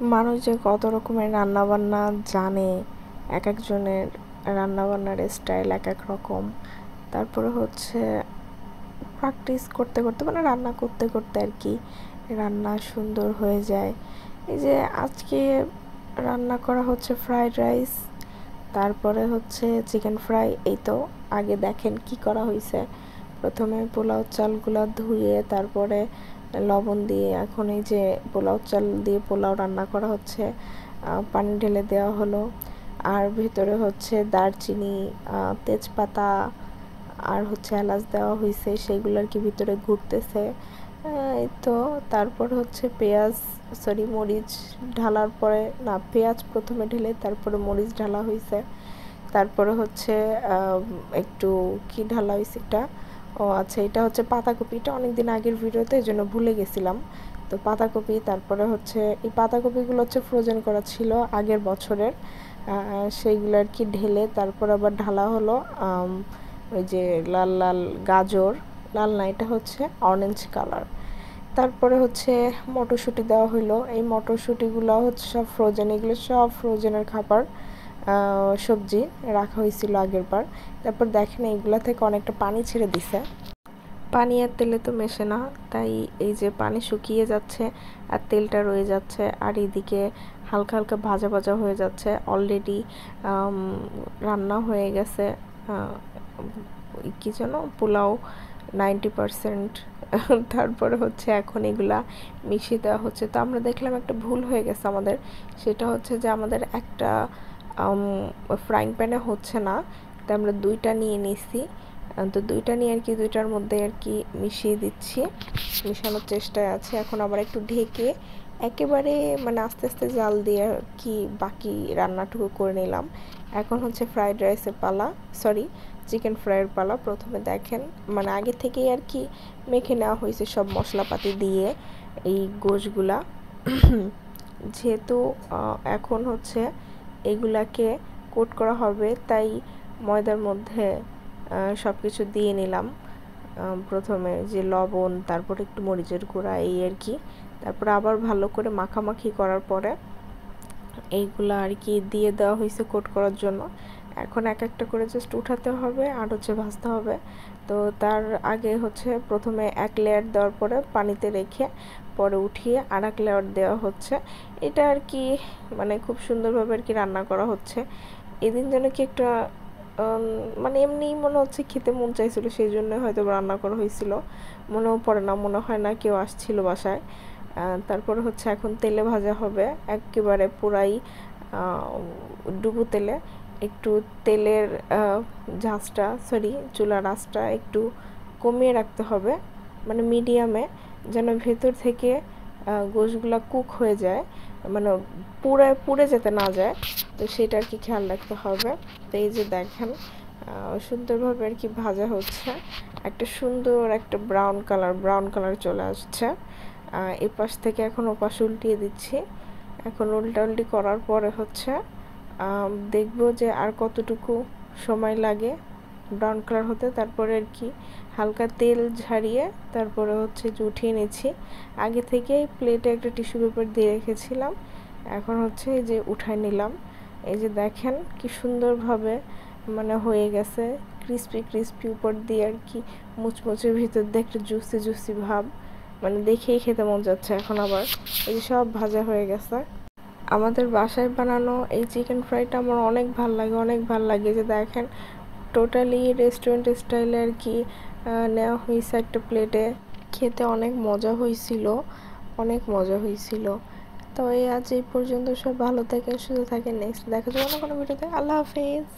মানুষ যে কত রকমের রান্নাবান্না জানে, এক একজনের রান্নাবান্নার স্টাইল এক এক রকম। তারপরে হচ্ছে প্র্যাকটিস করতে করতে মানে রান্না করতে করতে আর কি রান্না সুন্দর হয়ে যায়। এই যে আজকে রান্না করা হচ্ছে ফ্রাইড রাইস, তারপরে হচ্ছে চিকেন ফ্রাই। এই তো আগে দেখেন কি করা হয়েছে। প্রথমে পোলাও চালগুলো ধুয়ে তারপরে লবণ দিয়ে এখন এই যে পোলাও চাল দিয়ে পোলাও রান্না করা হচ্ছে। পানি ঢেলে দেওয়া হলো, আর ভিতরে হচ্ছে দারচিনি, তেজপাতা আর হচ্ছে এলাচ দেওয়া হয়েছে, সেইগুলো আর কি ভিতরে ঘুরতেছে। এই তো তারপর হচ্ছে মরিচ ঢালার পরে, না পেঁয়াজ প্রথমে ঢেলে তারপরে মরিচ ঢালা হয়েছে। তারপরে হচ্ছে একটু কি ঢালা হয়েছে এটা, ও আচ্ছা এটা হচ্ছে পাতাকপি। এটা অনেকদিন আগের ভিডিওতে, এই জন্য ভুলে গেছিলাম। তো পাতাকপি, তারপরে হচ্ছে এই পাতাকপিগুলো হচ্ছে ফ্রোজেন করা ছিল আগের বছরের, সেইগুলো আর কি ঢেলে তারপর আবার ঢালা হলো ওই যে লাল লাল গাজর, লাল না এটা হচ্ছে অরেঞ্জ কালার। তারপরে হচ্ছে মটরশুঁটি দেওয়া হইলো। এই মটরশুঁটিগুলো হচ্ছে সব ফ্রোজেন, এগুলো সব ফ্রোজেনের খাবার সবজি রাখা হয়েছিল আগের বার। তারপর দেখেন এইগুলা থেকে অনেকটা পানি ছেড়ে দিছে। পানি আর তেলে তো মেশে না, তাই এই যে পানি শুকিয়ে যাচ্ছে আর তেলটা রয়ে যাচ্ছে, আর এইদিকে হালকা হালকা ভাজা ভাজা হয়ে যাচ্ছে। অলরেডি রান্না হয়ে গেছে কি যেন পোলাও 90%। তারপরে হচ্ছে এখন এগুলা মিশিয়ে দেওয়া হচ্ছে। তো আমরা দেখলাম একটা ভুল হয়ে গেছে আমাদের, সেটা হচ্ছে যে আমাদের একটা ফ্রাইং প্যানে হচ্ছে না, তো আমরা দুইটা নিয়ে নিছি। তো দুইটা নিয়ে আর কি দুইটার মধ্যে আর কি মিশিয়ে দিচ্ছি, মিশানোর চেষ্টায় আছে। এখন আবার একটু ঢেকে একেবারে মানে আস্তে আস্তে জাল দিয়ে কি বাকি রান্নাটুকু করে নিলাম। এখন হচ্ছে ফ্রাইড রাইসের পালা, সরি চিকেন ফ্রাইয়ের পালা। প্রথমে দেখেন মানে আগে থেকেই আর কি মেখে নেওয়া হয়েছে সব মশলাপাতি দিয়ে এই গোশগুলা। যেহেতু এখন হচ্ছে এগুলাকে কোট করা হবে, তাই ময়দার মধ্যে সব কিছু দিয়ে নিলাম। প্রথমে যে লবণ, তারপর একটু মরিচের গুঁড়া, এই আর কি। তারপর আবার ভালো করে মাখামাখি করার পরে এইগুলা আর কি দিয়ে দেওয়া হয়েছে কোট করার জন্য। এখন এক একটা করে জাস্ট উঠাতে হবে আর হচ্ছে ভাজতে হবে। তো তার আগে হচ্ছে প্রথমে এক লেয়ার দেওয়ার পরে পানিতে রেখে পরে উঠিয়ে আর এক লেয়ার দেওয়া হচ্ছে। এটা আর কি মানে খুব সুন্দরভাবে আর কি রান্না করা হচ্ছে। এদিন যেন কি একটা মানে এমনিই মনে হচ্ছে খেতে মন চাইছিল, সেই জন্য হয়তো রান্না করা হয়েছিল, মনেও পড়ে না, মনে হয় না কেউ আসছিল বাসায়। তারপরে হচ্ছে এখন তেলে ভাজা হবে একেবারে পুরাই ডুবো তেলে। একটু তেলের চুলার আঁচটা একটু কমিয়ে রাখতে হবে, মানে মিডিয়ামে, যেন ভেতর থেকে গোশগুলা কুক হয়ে যায়, মানে পুড়ে যেতে না যায়। তো সেটা আর কি খেয়াল রাখতে হবে। তো এই যে দেখেন সুন্দরভাবে আর কি ভাজা হচ্ছে, একটা সুন্দর একটা ব্রাউন কালার চলে আসছে। এপাশ থেকে এখন ওপাশ উল্টিয়ে দিচ্ছি। এখন উল্টাউল্টি করার পরে হচ্ছে দেখবো যে আর কতটুকু সময় লাগে ব্রাউন কালার হতে। তারপরে আর কি হালকা তেল ঝারিয়ে তারপরে হচ্ছে যে উঠিয়ে নিচ্ছি। আগে থেকে প্লেটে একটা টিস্যু পেপার দিয়ে রেখেছিলাম, এখন হচ্ছে এই যে উঠাই নিলাম। এই যে দেখেন কি সুন্দরভাবে মানে হয়ে গেছে, ক্রিস্পি উপর দিয়ে আর কি মুচমুচে, ভিতর দিয়ে একটা জুসি ভাব, মানে দেখেই খেতে মন যাচ্ছে। এখন আবার এই যে সব ভাজা হয়ে গেছে। আমাদের বাসায় বানানো এই চিকেন ফ্রাইটা আমার অনেক ভাল লাগে। যে দেখেন টোটালি রেস্টুরেন্ট স্টাইলে আর কি নেওয়া হয়েছে একটা প্লেটে, খেতে অনেক মজা হয়েছিল। তো এই আজ এই পর্যন্ত, সব ভালো থাকেন, সুস্থ থাকেন, নেক্সট দেখা যাবে অন্য কোনো ভিডিওতে। আল্লাহ হাফিজ।